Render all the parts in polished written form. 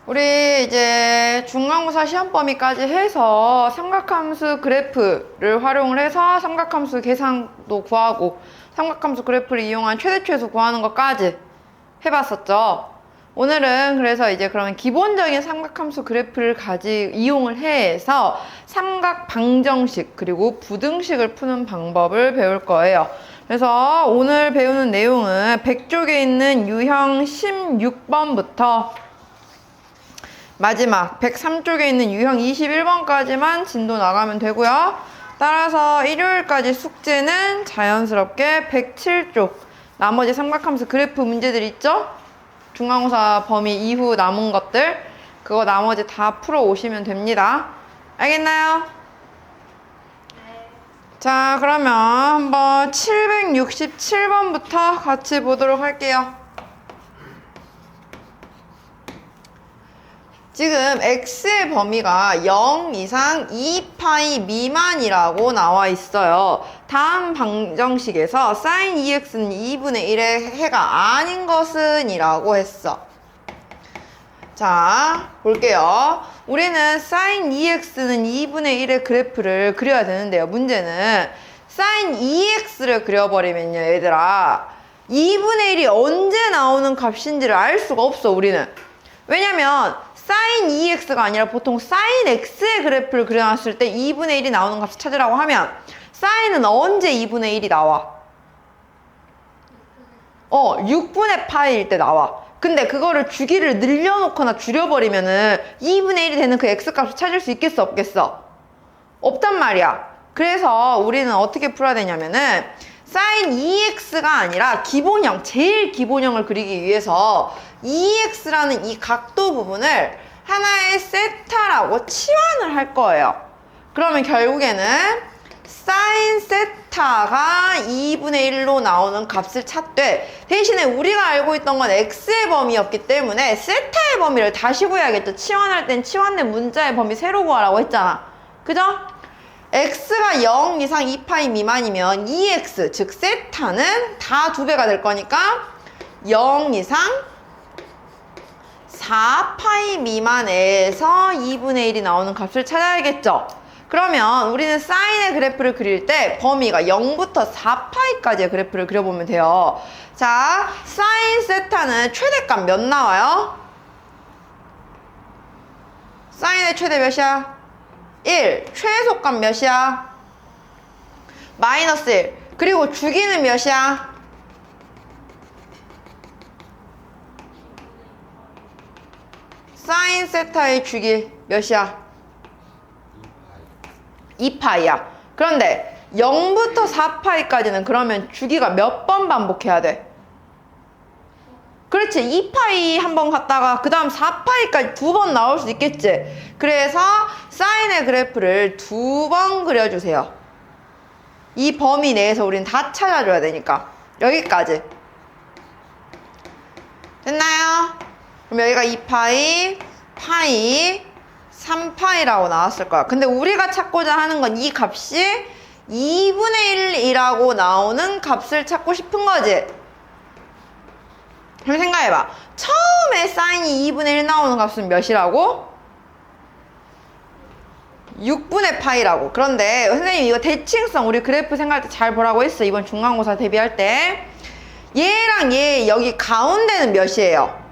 우리 이제 중간고사 시험 범위까지 해서 삼각함수 그래프를 활용을 해서 삼각함수 계산도 구하고 삼각함수 그래프를 이용한 최대 최소 구하는 것까지 해봤었죠. 오늘은 그래서 이제 그러면 기본적인 삼각함수 그래프를 이용을 해서 삼각 방정식 그리고 부등식을 푸는 방법을 배울 거예요. 그래서 오늘 배우는 내용은 100쪽에 있는 유형 16번부터 마지막 103쪽에 있는 유형 21번까지만 진도 나가면 되고요. 따라서 일요일까지 숙제는 자연스럽게 107쪽 나머지 삼각함수 그래프 문제들 있죠? 중간고사 범위 이후 남은 것들 그거 나머지 다 풀어 오시면 됩니다. 알겠나요? 네. 자, 그러면 한번 767번부터 같이 보도록 할게요. 지금 x의 범위가 0 이상 2파이 미만이라고 나와 있어요. 다음 방정식에서 sin 2x는 2분의 1의 해가 아닌 것은 이라고 했어. 자, 볼게요. 우리는 sin 2x는 2분의 1의 그래프를 그려야 되는데요. 문제는 sin 2x를 그려버리면요, 얘들아. 2분의 1이 언제 나오는 값인지를 알 수가 없어, 우리는. 왜냐면 sin 2x가 아니라 보통 sin x의 그래프를 그려놨을 때 2분의 1이 나오는 값을 찾으라고 하면 sin은 언제 2분의 1이 나와? 6분의 파이일 때 나와. 근데 그거를 주기를 늘려놓거나 줄여버리면은 2분의 1이 되는 그 x값을 찾을 수 있겠어, 없겠어? 없단 말이야. 그래서 우리는 어떻게 풀어야 되냐면은 sin 2x가 아니라 기본형, 제일 기본형을 그리기 위해서 2x라는 이 각도 부분을 하나의 세타라고 치환을 할 거예요. 그러면 결국에는 sin 세타가 2분의 1로 나오는 값을 찾되 대신에 우리가 알고 있던 건 x의 범위였기 때문에 세타의 범위를 다시 구해야겠죠. 치환할 땐 치환된 문자의 범위 새로 구하라고 했잖아. 그죠? x가 0 이상 2파이 미만이면 2x, 즉 세타는 다 2배가 될 거니까 0 이상 4파이 미만에서 2분의 1이 나오는 값을 찾아야겠죠. 그러면 우리는 사인의 그래프를 그릴 때 범위가 0부터 4파이까지의 그래프를 그려보면 돼요. 자, 사인 세타는 최대값 몇 나와요? 사인의 최대 몇이야? 1. 최소값 몇이야? 마이너스 1. 그리고 주기는 몇이야? 사인 세타의 주기 몇이야? 2파이야. 그런데 0부터 4파이까지는 그러면 주기가 몇 번 반복해야 돼? 그렇지. 2파이 한 번 갔다가 그 다음 4파이까지 2번 나올 수 있겠지. 그래서 사인의 그래프를 2번 그려주세요. 이 범위 내에서 우린 다 찾아줘야 되니까. 여기까지. 됐나요? 그럼 여기가 2파이, 파이, 3파이라고 나왔을 거야. 근데 우리가 찾고자 하는 건 이 값이 2분의 1이라고 나오는 값을 찾고 싶은 거지. 그럼 생각해봐. 처음에 사인이 2분의 1 나오는 값은 몇이라고? 6분의 파이라고. 그런데 선생님 이거 대칭성 우리 그래프 생각할 때 잘 보라고 했어. 이번 중간고사 대비할 때. 얘랑 얘 여기 가운데는 몇이에요?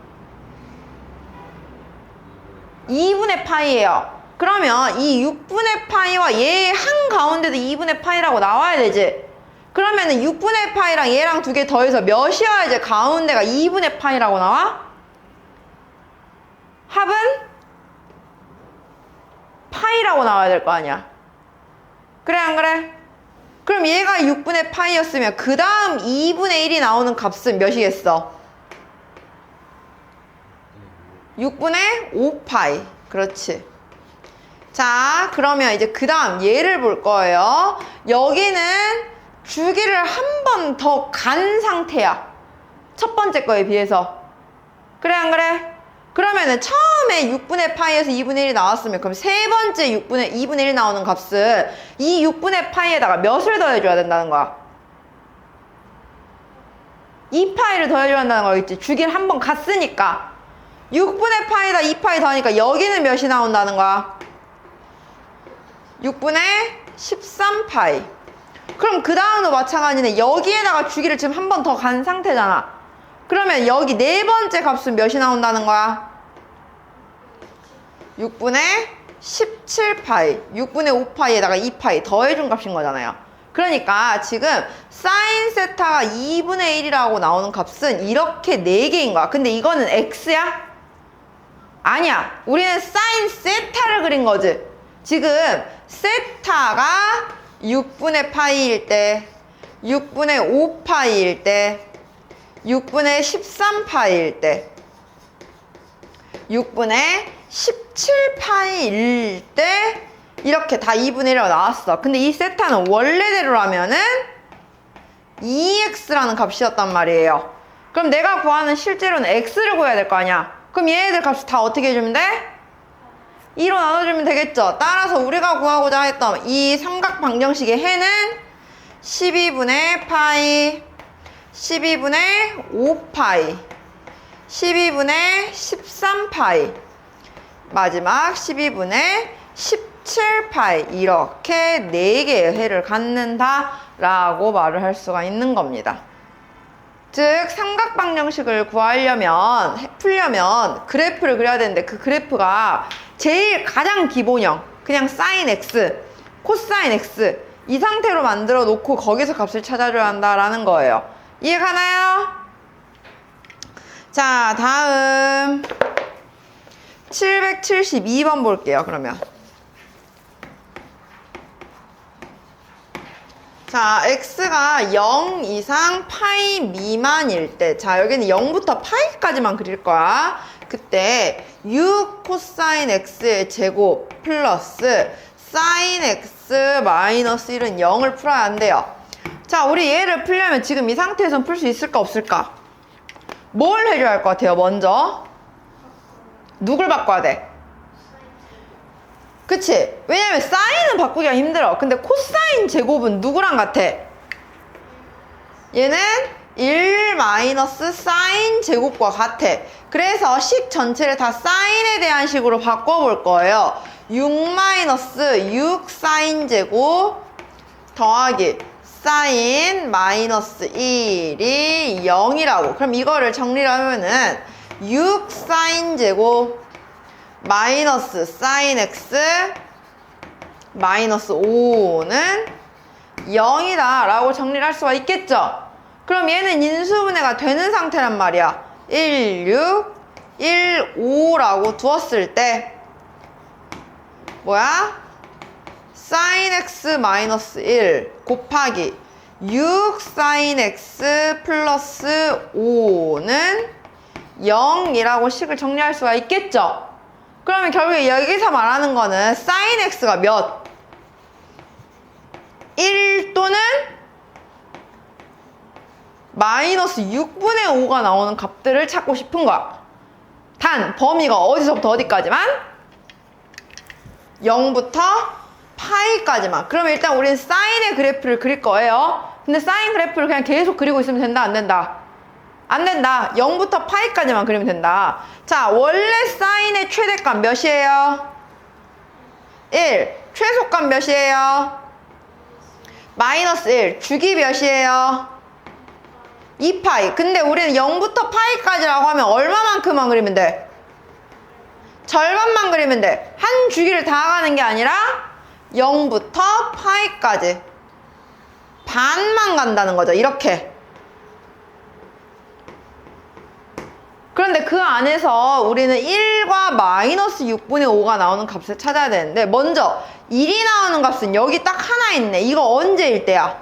2분의 파이예요. 그러면 이 6분의 파이와 얘 한가운데도 2분의 파이라고 나와야 되지. 그러면은 6분의 파이랑 얘랑 두 개 더해서 몇이어야지 가운데가 2분의 파이라고 나와? 합은? 파이라고 나와야 될 거 아니야. 그래 안 그래? 그럼 얘가 6분의 파이였으면 그 다음 2분의 1이 나오는 값은 몇이겠어? 6분의 5파이. 그렇지. 자, 그러면 이제 그 다음 얘를 볼 거예요. 여기는 주기를 한 번 더 간 상태야. 첫 번째 거에 비해서. 그래 안 그래? 그러면은 처음에 6분의 파이에서 2분의 1이 나왔으면 그럼 세 번째 2분의 1 나오는 값은 이 6분의 파이에다가 몇을 더해줘야 된다는 거야? 2파이를 더해줘야 한다는 거겠지. 주기를 한 번 갔으니까. 6분의 파이다 2파이 더하니까 여기는 몇이 나온다는 거야? 6분의 13파이. 그럼 그 다음도 마찬가지네. 여기에다가 주기를 지금 한 번 더 간 상태잖아. 그러면 여기 네 번째 값은 몇이 나온다는 거야? 6분의 17파이. 6분의 5파이에다가 2파이 더해준 값인 거잖아요. 그러니까 지금 사인 세타가 2분의 1이라고 나오는 값은 이렇게 4개인 거야. 근데 이거는 x야? 아니야. 우리는 사인 세타를 그린 거지. 지금 세타가 6분의 파이일 때, 6분의 5파이일 때, 6분의 13파이일 때, 6분의 17파이일 때 이렇게 다 2분의 1이라고 나왔어. 근데 이 세타는 원래대로라면은 2x라는 값이었단 말이에요. 그럼 내가 구하는 실제로는 x를 구해야 될 거 아니야. 그럼 얘네들 값을 다 어떻게 해주면 돼? 2로 나눠주면 되겠죠. 따라서 우리가 구하고자 했던 이 삼각 방정식의 해는 12분의 파이, 12분의 5파이, 12분의 13파이, 마지막 12분의 17파이 이렇게 4개의 해를 갖는다라고 말을 할 수가 있는 겁니다. 즉 삼각 방정식을 구하려면 풀려면 그래프를 그려야 되는데 그 그래프가 제일 가장 기본형 그냥 사인 x, 코사인 x 이 상태로 만들어 놓고 거기서 값을 찾아줘야 한다라는 거예요. 이해가나요? 자, 다음 772번 볼게요. 그러면 자, x가 0 이상 파이 미만일 때, 자, 여기는 0부터 파이까지만 그릴 거야. 그때 6 코사인 x의 제곱 플러스 사인 x 마이너스 1은 0을 풀어야 한대요. 자, 우리 얘를 풀려면 지금 이 상태에선 풀 수 있을까 없을까? 뭘 해줘야 할 것 같아요? 먼저 누굴 바꿔야 돼? 그치? 왜냐면 사인은 바꾸기가 힘들어. 근데 코사인 제곱은 누구랑 같아? 얘는 1 마이너스 사인 제곱과 같아. 그래서 식 전체를 다 사인에 대한 식으로 바꿔볼 거예요. 6 마이너스 6 사인 제곱 더하기 사인 마이너스 1이 0이라고. 그럼 이거를 정리를 하면은 6 사인 제곱 마이너스 사인 x 마이너스 5는 0이다 라고 정리를 할 수가 있겠죠. 그럼 얘는 인수분해가 되는 상태란 말이야. 1, 6, 1, 5라고 두었을 때 뭐야? 사인 x 마이너스 1 곱하기 6 사인 x 플러스 5는 0이라고 식을 정리할 수가 있겠죠. 그러면 결국에 여기서 말하는 거는 사인 x가 몇? 1 또는 마이너스 6분의 5가 나오는 값들을 찾고 싶은 거야. 단 범위가 어디서부터 어디까지만? 0부터 파이까지만. 그럼 일단 우리는 사인의 그래프를 그릴 거예요. 근데 사인 그래프를 그냥 계속 그리고 있으면 된다 안 된다? 안 된다. 0부터 파이까지만 그리면 된다. 자, 원래 사인의 최대값 몇이에요? 1. 최소값 몇이에요? 마이너스 1. 주기 몇이에요? 2파이. 근데 우리는 0부터 파이까지라고 하면 얼마만큼만 그리면 돼? 절반만 그리면 돼. 한 주기를 다 가는 게 아니라 0부터 파이까지 반만 간다는 거죠. 이렇게. 그런데 그 안에서 우리는 1과 마이너스 6분의 5가 나오는 값을 찾아야 되는데 먼저 1이 나오는 값은 여기 딱 하나 있네. 이거 언제일 때야?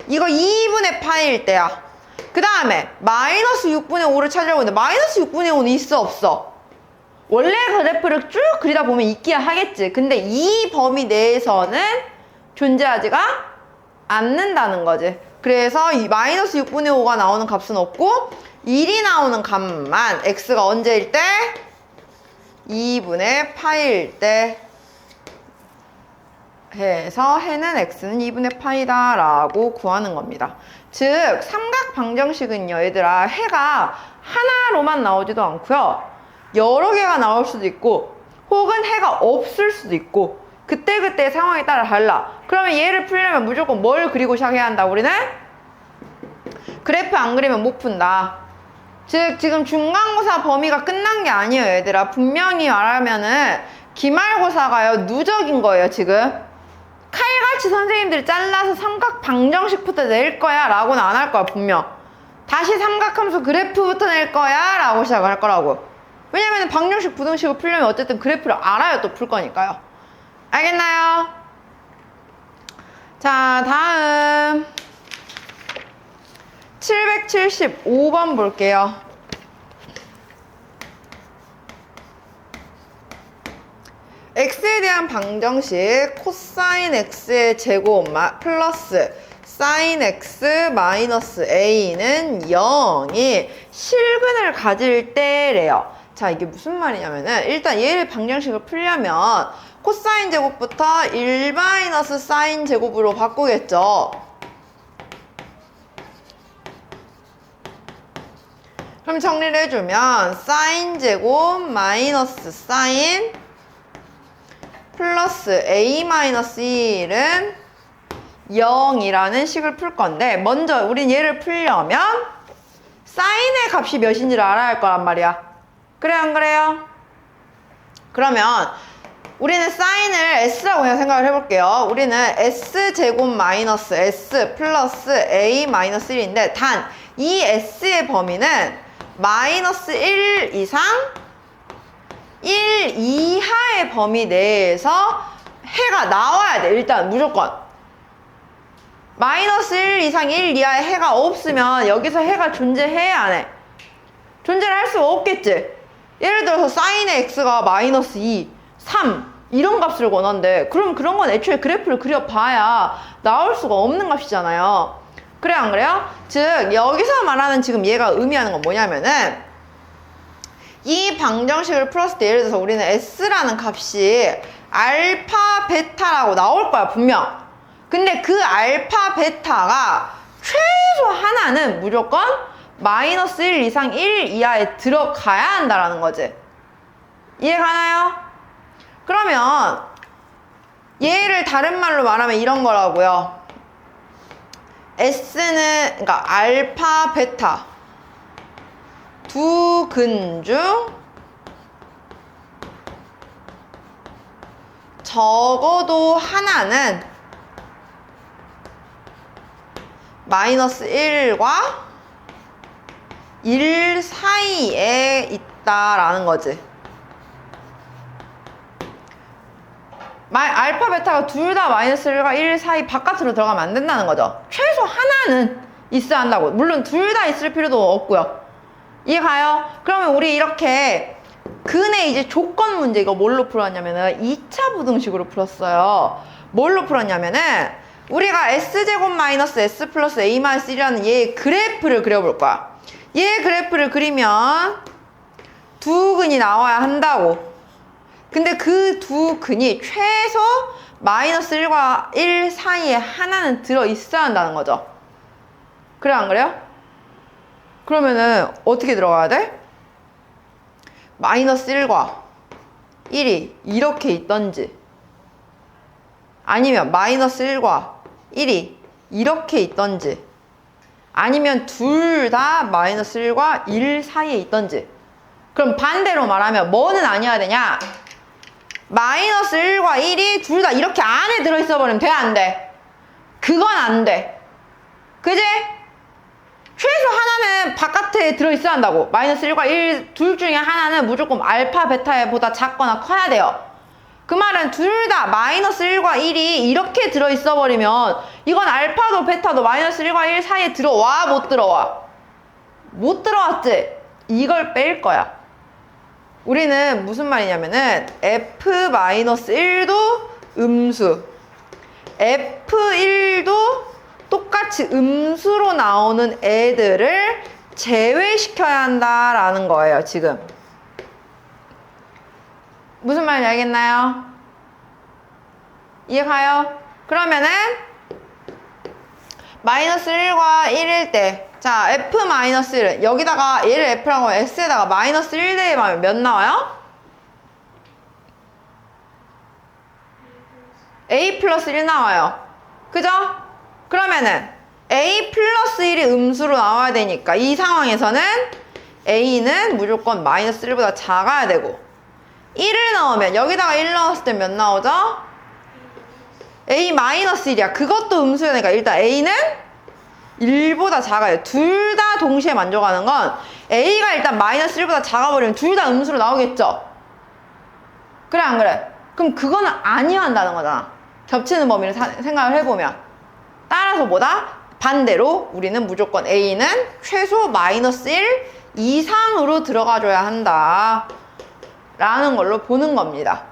이거 2분의 파이일 때야. 그 다음에 마이너스 6분의 5를 찾으려고 했는데 마이너스 6분의 5는 있어 없어? 원래 그래프를 쭉 그리다 보면 있기야 하겠지. 근데 이 범위 내에서는 존재하지가 않는다는 거지. 그래서 이 마이너스 6분의 5가 나오는 값은 없고 1이 나오는 값만 x가 언제일 때? 2분의 파이일 때 해서 해는 x는 2분의 파이다 라고 구하는 겁니다. 즉 삼각 방정식은요 얘들아 해가 하나로만 나오지도 않고요. 여러 개가 나올 수도 있고 혹은 해가 없을 수도 있고 그때그때 상황에 따라 달라. 그러면 얘를 풀려면 무조건 뭘 그리고 시작해야 한다 우리는? 그래프 안 그리면 못 푼다. 즉 지금 중간고사 범위가 끝난 게 아니에요 얘들아. 분명히 말하면은 기말고사가요 누적인 거예요 지금. 칼같이 선생님들이 잘라서 삼각 방정식부터 낼 거야 라고는 안 할 거야 분명. 다시 삼각함수 그래프부터 낼 거야 라고 시작을 할 거라고. 왜냐면 방정식 부등식을 풀려면 어쨌든 그래프를 알아야 또 풀 거니까요. 알겠나요? 자 다음 775번 볼게요. x에 대한 방정식 코사인 x의 제곱 플러스 사인 x 마이너스 a는 0이 실근을 가질 때래요. 자 이게 무슨 말이냐면은 일단 얘를 방정식을 풀려면 코사인 제곱부터 1 마이너스 사인 제곱으로 바꾸겠죠. 그럼 정리를 해주면 사인 제곱 마이너스 사인 플러스 a 마이너스 1은 0이라는 식을 풀 건데 먼저 우린 얘를 풀려면 사인의 값이 몇인지를 알아야 할 거란 말이야. 그래 안 그래요? 그러면 우리는 사인을 s라고 그냥 생각을 해볼게요. 우리는 s제곱 마이너스 s 플러스 a 마이너스 1인데 단 이 s의 범위는 마이너스 1 이상 1 이하의 범위 내에서 해가 나와야 돼. 일단 무조건 마이너스 1 이상 1 이하의 해가 없으면 여기서 해가 존재해야 안 해? 존재를 할 수가 없겠지. 예를 들어서 사인의 x가 마이너스 2, 3 이런 값을 원한대. 그럼 그런 건 애초에 그래프를 그려봐야 나올 수가 없는 값이잖아요. 그래 안 그래요? 즉 여기서 말하는 지금 얘가 의미하는 건 뭐냐면은 이 방정식을 풀었을 때 예를 들어서 우리는 s라는 값이 알파 베타라고 나올 거야 분명. 근데 그 알파 베타가 최소 하나는 무조건 마이너스 1 이상 1 이하에 들어가야 한다라는 거지. 이해가나요? 그러면 얘를 다른 말로 말하면 이런 거라고요. S는 그러니까 알파 베타 두 근 중 적어도 하나는 마이너스 1과 1 사이에 있다라는 거지. 알파 베타가 둘 다 마이너스 1과 1 사이 바깥으로 들어가면 안 된다는 거죠. 최소 하나는 있어야 한다고. 물론 둘 다 있을 필요도 없고요. 이해가요? 그러면 우리 이렇게 근의 이제 조건 문제 이거 뭘로 풀었냐면은 2차 부등식으로 풀었어요. 뭘로 풀었냐면은 우리가 s제곱 마이너스 s 플러스 a 마이너스 1이라는 얘의 그래프를 그려볼 거야. 얘 그래프를 그리면 두 근이 나와야 한다고. 근데 그 두 근이 최소 마이너스 1과 1 사이에 하나는 들어있어야 한다는 거죠. 그래 안 그래요? 그러면은 어떻게 들어가야 돼? 마이너스 1과 1이 이렇게 있던지 아니면 마이너스 1과 1이 이렇게 있던지 아니면 둘 다 마이너스 1과 1 사이에 있던지. 그럼 반대로 말하면 뭐는 아니어야 되냐? 마이너스 1과 1이 둘 다 이렇게 안에 들어있어 버리면 돼 안 돼? 그건 안 돼. 그지? 최소 하나는 바깥에 들어있어야 한다고. 마이너스 1과 1 둘 중에 하나는 무조건 알파 베타보다 작거나 커야 돼요. 그 말은 둘 다 마이너스 1과 1이 이렇게 들어있어 버리면 이건 알파도 베타도 마이너스 1과 1 사이에 들어와 못 들어와? 못 들어왔지? 이걸 뺄 거야. 우리는 무슨 말이냐면은 f-1도 음수 f1도 똑같이 음수로 나오는 애들을 제외시켜야 한다라는 거예요 지금. 무슨 말인지 알겠나요? 이해가요? 그러면은 마이너스 1과 1일 때, 자, F-1, 여기다가 얘를 F라고 하면 S에다가 마이너스 1 대입하면 몇 나와요? A 플러스 1 나와요. 그죠? 그러면은 A 플러스 1이 음수로 나와야 되니까 이 상황에서는 A는 무조건 마이너스 1보다 작아야 되고 1을 넣으면 여기다가 1 넣었을 때 몇 나오죠? A 마이너스 1이야. 그것도 음수야 되니까 일단 A는 1보다 작아요. 둘 다 동시에 만족하는 건 A가 일단 마이너스 1보다 작아버리면 둘 다 음수로 나오겠죠? 그래 안 그래? 그럼 그거는 아니어야 한다는 거잖아. 겹치는 범위를 생각을 해보면. 따라서 뭐다? 반대로 우리는 무조건 A는 최소 마이너스 1 이상으로 들어가줘야 한다. 라는 걸로 보는 겁니다.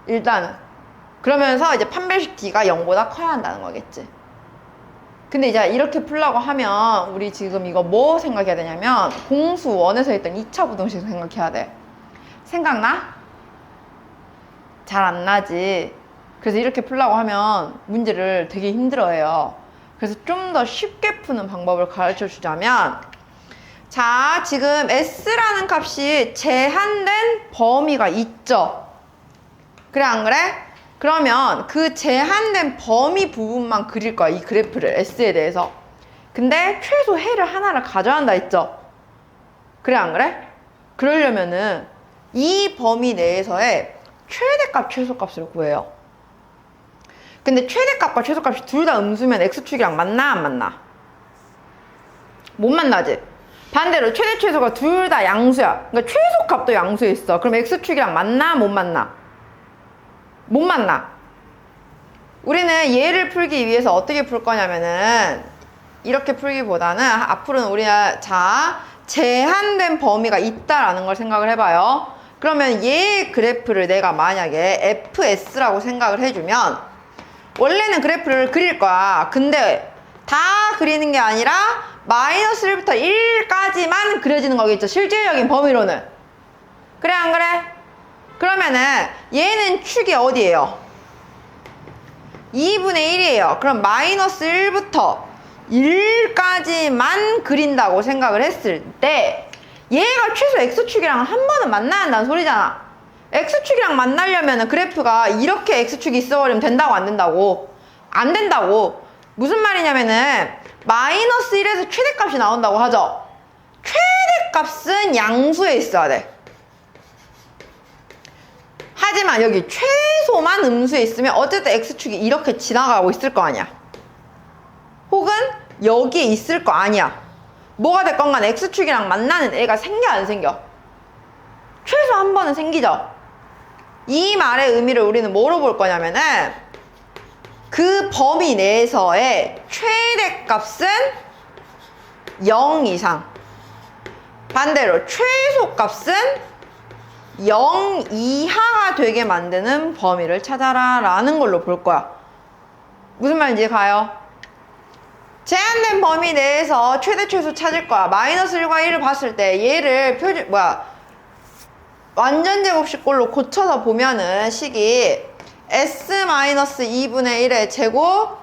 일단은. 그러면서 이제 판별식 D가 0보다 커야 한다는 거겠지. 근데 이제 이렇게 풀라고 하면 우리 지금 이거 뭐 생각해야 되냐면 공수 1에서 했던 2차 부등식 생각해야 돼. 생각나? 잘 안 나지. 그래서 이렇게 풀라고 하면 문제를 되게 힘들어해요. 그래서 좀 더 쉽게 푸는 방법을 가르쳐 주자면 자, 지금 S라는 값이 제한된 범위가 있죠. 그래 안 그래? 그러면 그 제한된 범위 부분만 그릴 거야, 이 그래프를 S에 대해서. 근데 최소 해를 하나를 가져야 한다 했죠. 그래 안 그래? 그러려면은 이 범위 내에서의 최대값, 최소값을 구해요. 근데 최대값과 최소값이 둘 다 음수면 X축이랑 맞나 안 맞나? 못 만나지? 반대로 최대 최소가 둘 다 양수야. 그러니까 최소값도 양수에 있어. 그럼 X축이랑 맞나 못 만나? 못 만나. 우리는 얘를 풀기 위해서 어떻게 풀 거냐면은 이렇게 풀기보다는 앞으로는 우리가 자 제한된 범위가 있다라는 걸 생각을 해봐요. 그러면 얘 그래프를 내가 만약에 FS라고 생각을 해주면 원래는 그래프를 그릴 거야. 근데 다 그리는 게 아니라 마이너스 1부터 1까지만 그려지는 거겠죠. 실질적인 범위로는. 그래 안 그래? 그러면은 얘는 축이 어디예요? 2분의 1이에요. 그럼 마이너스 1부터 1까지만 그린다고 생각을 했을 때 얘가 최소 X축이랑 한 번은 만나야 한다는 소리잖아. X축이랑 만나려면 그래프가 이렇게 X축이 있어버리면 된다고 안 된다고? 안 된다고. 무슨 말이냐면은 마이너스 1에서 최대값이 나온다고 하죠. 최대값은 양수에 있어야 돼. 하지만 여기 최소만 음수에 있으면 어쨌든 X축이 이렇게 지나가고 있을 거 아니야. 혹은 여기에 있을 거 아니야. 뭐가 됐건 간에 X축이랑 만나는 애가 생겨 안 생겨? 최소 한 번은 생기죠. 이 말의 의미를 우리는 뭐로 볼 거냐면은 그 범위 내에서의 최대값은 0 이상, 반대로 최소값은 0 이하가 되게 만드는 범위를 찾아라 라는 걸로 볼 거야. 무슨 말인지 가요? 제한된 범위 내에서 최대 최소 찾을 거야. 마이너스 1과 1을 봤을 때 얘를 완전 제곱식꼴로 고쳐서 보면은 식이 S-2분의 1의 제곱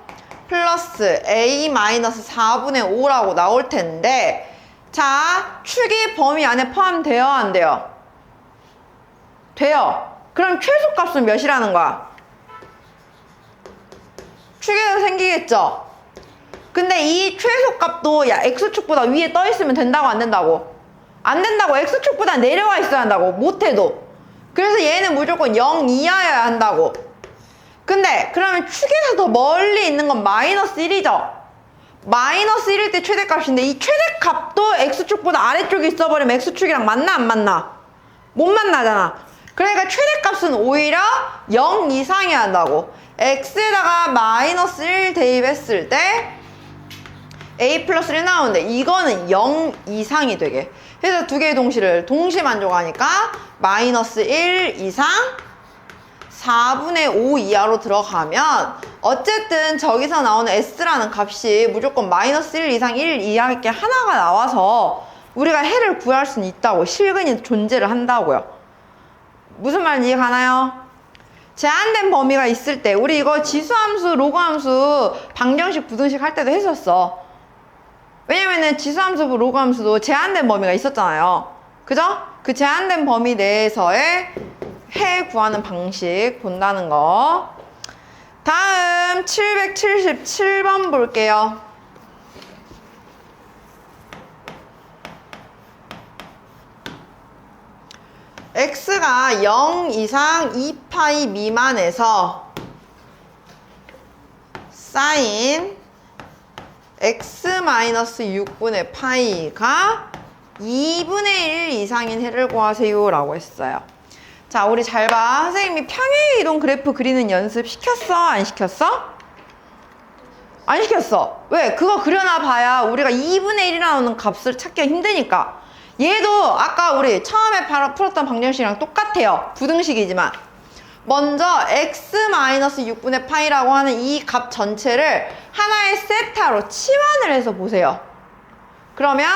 플러스 A-4분의 5라고 나올 텐데 자, 축이 범위 안에 포함돼요 안 돼요? 돼요. 그럼 최소값은 몇이라는 거야? 축에서 생기겠죠? 근데 이 최소값도 야 X축보다 위에 떠 있으면 된다고 안 된다고? 안 된다고. X축보다 내려와 있어야 한다고. 못해도. 그래서 얘는 무조건 0 이하여야 한다고. 근데 그러면 축에서 더 멀리 있는 건 마이너스 1이죠. 마이너스 1일 때 최대값인데 이 최대값도 X축보다 아래쪽에 있어버리면 X축이랑 만나 안 만나? 못 만나잖아. 그러니까 최대값은 오히려 0 이상이어야 한다고. X에다가 마이너스 1 대입했을 때 A 플러스 1 나오는데 이거는 0 이상이 되게. 그래서 두 개의 동시를 동시 만족하니까 마이너스 1 이상 4분의 5 이하로 들어가면 어쨌든 저기서 나오는 S라는 값이 무조건 마이너스 1 이상 1 이하 이렇게 하나가 나와서 우리가 해를 구할 수는 있다고. 실근이 존재를 한다고요. 무슨 말인지 가나요? 제한된 범위가 있을 때 우리 이거 지수함수, 로그함수 방정식, 부등식 할 때도 했었어. 왜냐면은 지수함수, 로그함수도 제한된 범위가 있었잖아요. 그죠? 그 제한된 범위 내에서의 해 구하는 방식 본다는 거. 다음 777번 볼게요. x가 0 이상 2파이 미만에서 사인 x-6분의 파이가 2분의 1 이상인 해를 구하세요 라고 했어요. 자, 우리 잘 봐. 선생님이 평행 이동 그래프 그리는 연습 시켰어? 안 시켰어? 안 시켰어. 왜? 그거 그려놔 봐야 우리가 2분의 1이 나오는 값을 찾기가 힘드니까. 얘도 아까 우리 처음에 바로 풀었던 방정식이랑 똑같아요. 부등식이지만. 먼저 x-6분의 파이라고 하는 이 값 전체를 하나의 세타로 치환을 해서 보세요. 그러면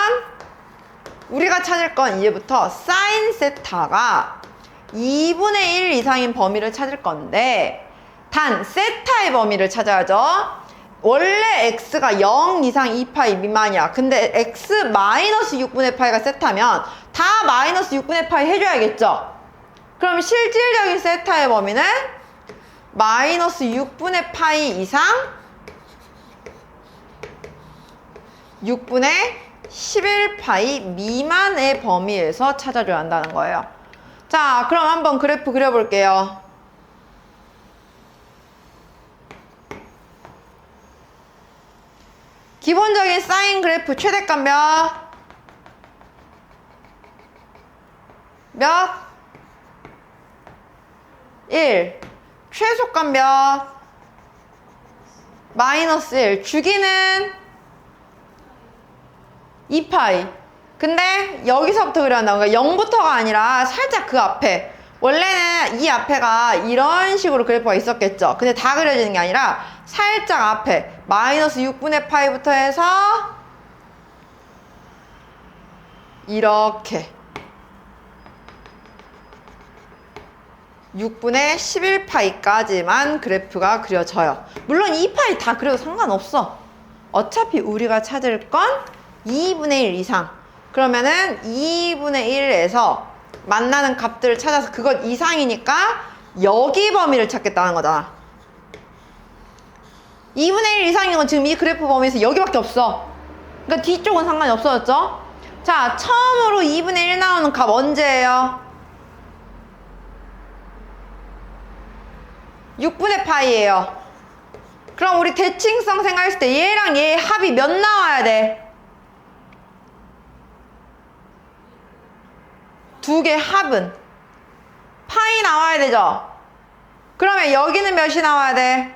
우리가 찾을 건 이제부터 사인 세타가 2분의 1 이상인 범위를 찾을 건데, 단 세타의 범위를 찾아야죠. 원래 x가 0 이상 2파이 미만이야. 근데 x-6분의 파이가 세타면 다 마이너스 6분의 파이 해줘야겠죠. 그럼 실질적인 세타의 범위는 마이너스 6분의 파이 이상 6분의 11파이 미만의 범위에서 찾아줘야 한다는 거예요. 자, 그럼 한번 그래프 그려볼게요. 기본적인 사인 그래프 최대값 몇? 1. 최소값 몇? 마이너스 1. 주기는 2파이. 근데 여기서부터 그려간다는 거야. 0부터가 아니라 살짝 그 앞에. 원래는 이 앞에가 이런 식으로 그래프가 있었겠죠. 근데 다 그려지는 게 아니라 살짝 앞에 마이너스 6분의 파이부터 해서 이렇게 6분의 11파이까지만 그래프가 그려져요. 물론 2파이 다 그려도 상관없어. 어차피 우리가 찾을 건 2분의 1 이상. 그러면은 2분의 1에서 만나는 값들을 찾아서 그것 이상이니까 여기 범위를 찾겠다는 거잖아. 2분의 1 이상인 건 지금 이 그래프 범위에서 여기밖에 없어. 그러니까 뒤쪽은 상관이 없어졌죠? 자, 처음으로 2분의 1 나오는 값 언제예요? 6분의 파이예요. 그럼 우리 대칭성 생각했을 때 얘랑 얘의 합이 몇 나와야 돼? 두 개 합은 파이 나와야 되죠? 그러면 여기는 몇이 나와야 돼?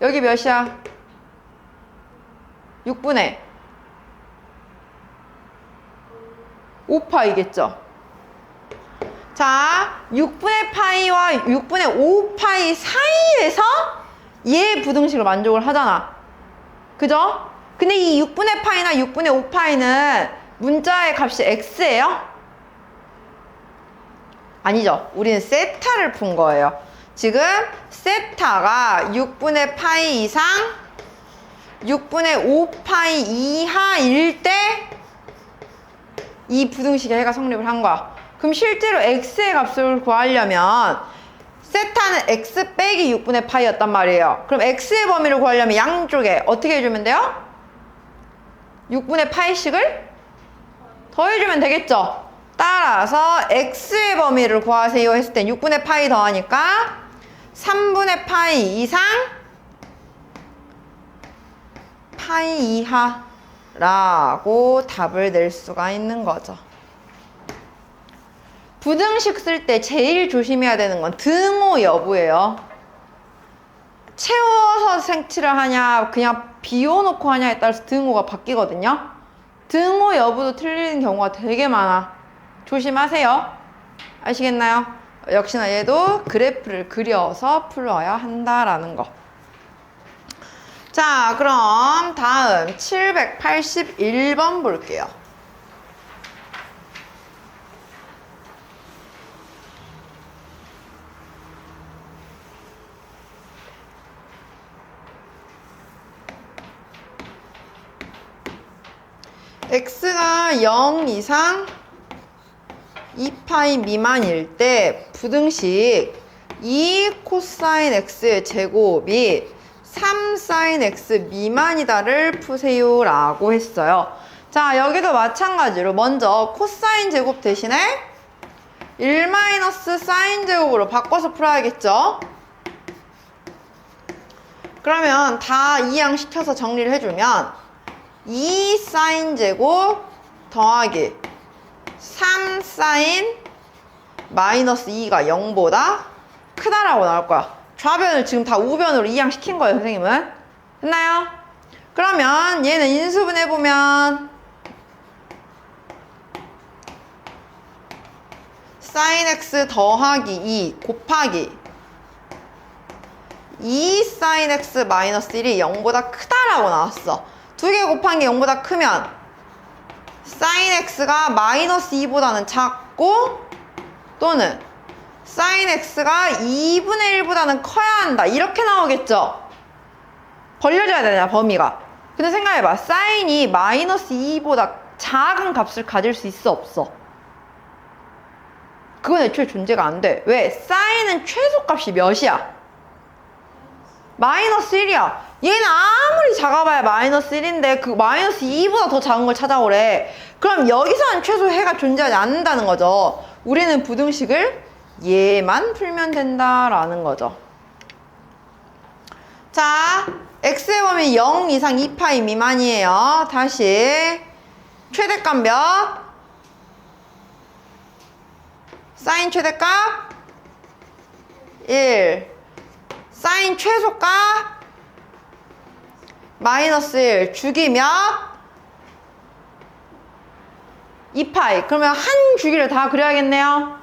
여기 몇이야? 6분의 5파이겠죠? 자, 6분의 파이와 6분의 5파이 사이에서 얘 부등식을 만족을 하잖아. 그죠? 근데 이 6분의 파이나 6분의 5파이는 문자의 값이 x예요? 아니죠. 우리는 세타를 푼 거예요. 지금 세타가 6분의 파이 이상 6분의 5파이 이하일 때 이 부등식의 해가 성립을 한 거야. 그럼 실제로 x의 값을 구하려면 세타는 x 빼기 6분의 파이였단 말이에요. 그럼 x의 범위를 구하려면 양쪽에 어떻게 해주면 돼요? 6분의 파이씩을 더해주면 되겠죠? 따라서 x의 범위를 구하세요 했을 땐 6분의 파이 더하니까 3분의 파이 이상 파이 이하라고 답을 낼 수가 있는 거죠. 부등식 쓸 때 제일 조심해야 되는 건 등호 여부예요. 채워서 생치를 하냐 그냥 비워놓고 하냐에 따라서 등호가 바뀌거든요. 등호 여부도 틀리는 경우가 되게 많아. 조심하세요. 아시겠나요? 역시나 얘도 그래프를 그려서 풀어야 한다라는 거. 자, 그럼 다음 781번 볼게요. x가 0 이상 2파이 미만일 때 부등식 2 코사인 x의 제곱이 3 사인 x 미만이다를 푸세요 라고 했어요. 자, 여기도 마찬가지로 먼저 코사인 제곱 대신에 1 마이너스 사인 제곱으로 바꿔서 풀어야겠죠? 그러면 다 이항시켜서 정리를 해주면 2 사인 제곱 더하기 3 사인 마이너스 2가 0보다 크다라고 나올 거야. 좌변을 지금 다 우변으로 이항시킨 거예요, 선생님은. 됐나요? 그러면 얘는 인수분해보면 사인 x 더하기 2 곱하기 2 사인 x 마이너스 1이 0보다 크다라고 나왔어. 두 개 곱한 게 0보다 크면 사인 x가 마이너스 2보다는 작고 또는 사인 x가 2분의 1보다는 커야 한다. 이렇게 나오겠죠? 벌려줘야 되냐, 범위가. 근데 생각해봐. 사인이 마이너스 2보다 작은 값을 가질 수 있어, 없어? 그건 애초에 존재가 안 돼. 왜? 사인은 최소값이 몇이야? 마이너스 1이야. 얘는 아무리 작아봐야 마이너스 1인데 그 마이너스 2보다 더 작은 걸 찾아오래. 그럼 여기서는 최소 해가 존재하지 않는다는 거죠. 우리는 부등식을 얘만 풀면 된다라는 거죠. 자, x의 범위 0 이상 2파이 미만이에요. 다시 최대값 몇? 사인 최대값 1. 사인 최소값 마이너스 1. 주기 몇? 2파이. 그러면 한 주기를 다 그려야겠네요.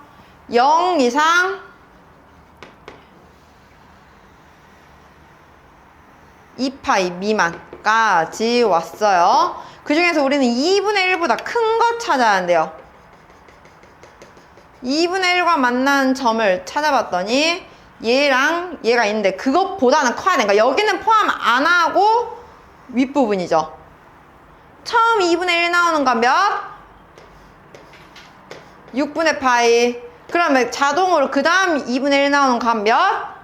0 이상 2파이 미만까지 왔어요. 그 중에서 우리는 2분의 1보다 큰 거 찾아야 한대요. 2분의 1과 만나는 점을 찾아봤더니 얘랑 얘가 있는데 그것보다는 커야 되니까 여기는 포함 안 하고 윗부분이죠. 처음 2분의 1 나오는 건 몇? 6분의 파이. 그러면 자동으로 그 다음 2분의 1 나오는 건 몇?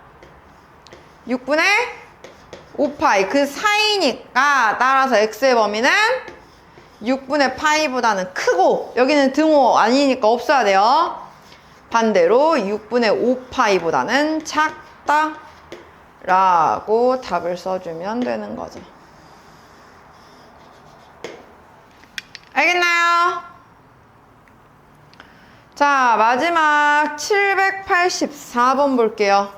6분의 5파이. 그 사이니까 따라서 x의 범위는 6분의 파이보다는 크고 여기는 등호 아니니까 없어야 돼요. 반대로 6분의 5파이보다는 작다 라고 답을 써주면 되는 거죠. 알겠나요? 자, 마지막 784번 볼게요.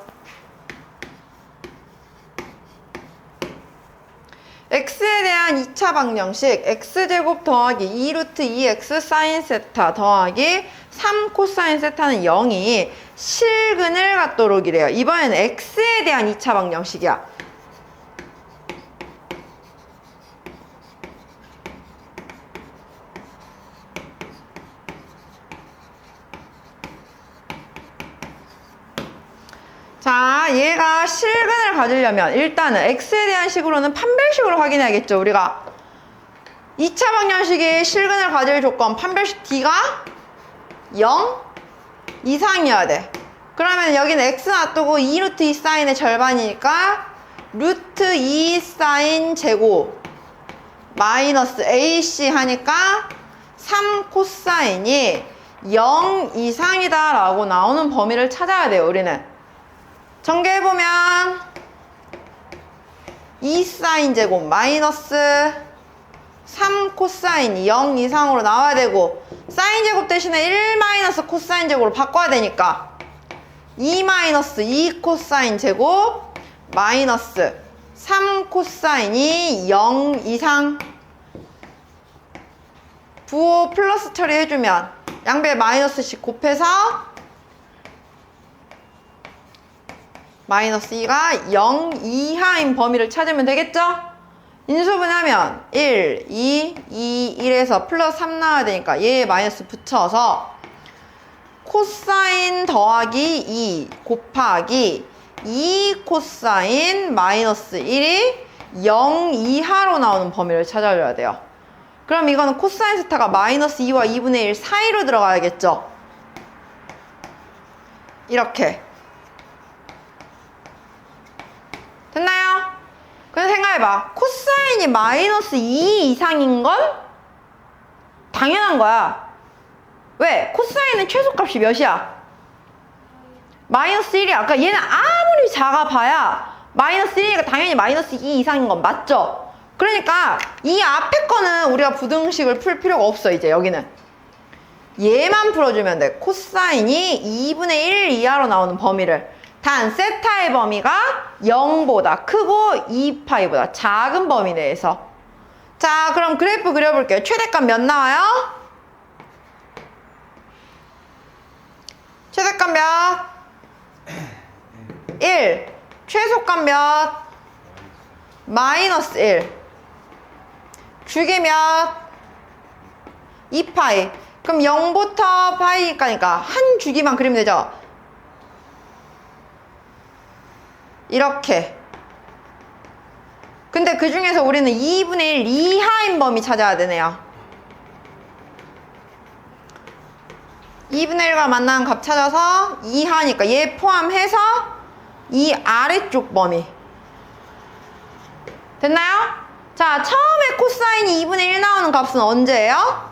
x에 대한 2차 방정식 x제곱 더하기 2루트 2x 사인 세타 더하기 3 코사인 세타는 0이 실근을 갖도록 이래요. 이번에는 x에 대한 2차 방정식이야. 자, 얘가 실근을 가지려면 일단은 x에 대한 식으로는 판별식으로 확인해야겠죠. 우리가 2차 방정식이 실근을 가질 조건 판별식 d가 0 이상이어야 돼. 그러면 여기는 x 놔두고 2루트 2 사인의 절반이니까 루트 2 사인 제곱 마이너스 ac 하니까 3 코사인이 0 이상이다 라고 나오는 범위를 찾아야 돼요. 우리는 전개해보면 2 사인 제곱 마이너스 3 코사인이 0 이상으로 나와야 되고 사인 제곱 대신에 1 마이너스 코사인 제곱으로 바꿔야 되니까 2 마이너스 2 코사인 제곱 마이너스 3 코사인이 0 이상. 부호 플러스 처리해주면 양변에 마이너스씩 곱해서 마이너스 2가 0 이하인 범위를 찾으면 되겠죠? 인수분해하면 1, 2, 2, 1에서 플러스 3 나와야 되니까 얘에 마이너스 붙여서 코사인 더하기 2 곱하기 2 코사인 마이너스 1이 0 이하로 나오는 범위를 찾아줘야 돼요. 그럼 이거는 코사인 세타가 마이너스 2와 2분의 1 사이로 들어가야겠죠? 이렇게. 됐나요? 그럼 생각해봐. 코사인이 마이너스 2 이상인 건 당연한 거야. 왜? 코사인은 최소값이 몇이야? 마이너스 1이야. 그러니까 얘는 아무리 작아봐야 마이너스 1이니까 당연히 마이너스 2 이상인 건 맞죠? 그러니까 이 앞에 거는 우리가 부등식을 풀 필요가 없어. 이제 여기는 얘만 풀어주면 돼. 코사인이 2분의 1 이하로 나오는 범위를. 단 세타의 범위가 0보다 크고 2파이보다 작은 범위 내에서. 자, 그럼 그래프 그려볼게요. 최대값 몇 나와요? 최대값 몇? 1. 최소값 몇? 마이너스 1. 주기 몇? 2파이. 그럼 0부터 파이니까 한 주기만 그리면 되죠? 이렇게. 근데 그 중에서 우리는 2분의 1 이하인 범위 찾아야 되네요. 2분의 1과 만나는 값 찾아서 이하니까 얘 포함해서 이 아래쪽 범위. 됐나요? 자, 처음에 코사인이 2분의 1 나오는 값은 언제예요?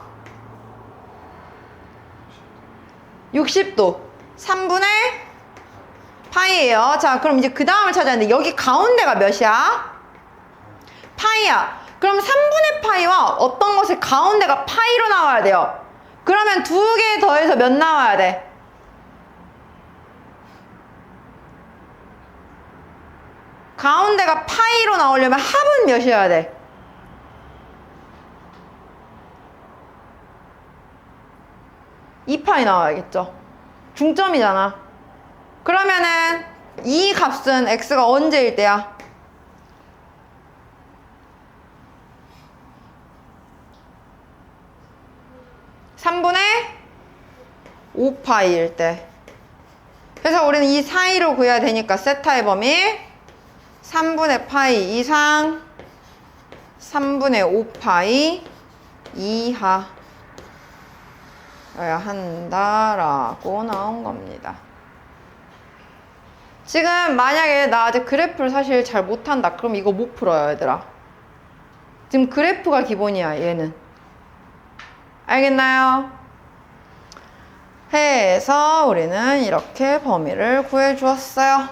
60도. 3분의 파이예요. 자, 그럼 이제 그 다음을 찾아야 하는데 여기 가운데가 몇이야? 파이야. 그럼 3분의 파이와 어떤 것의 가운데가 파이로 나와야 돼요. 그러면 두 개 더해서 몇 나와야 돼? 가운데가 파이로 나오려면 합은 몇이어야 돼? 이 파이 나와야겠죠. 중점이잖아. 그러면은 이 값은 x가 언제일 때야? (3분의 5파이일 때). 그래서 우리는 이 사이로 구해야 되니까 세타의 범위 3분의 파이 이상 3분의 5파이 이하여야 한다라고 나온 겁니다. 지금 만약에 나 아직 그래프를 사실 잘 못한다. 그럼 이거 못 풀어요, 얘들아. 지금 그래프가 기본이야, 얘는. 알겠나요? 해서 우리는 이렇게 범위를 구해주었어요.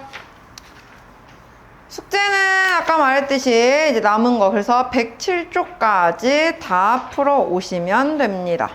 숙제는 아까 말했듯이 이제 남은 거 그래서 107쪽까지 다 풀어 오시면 됩니다.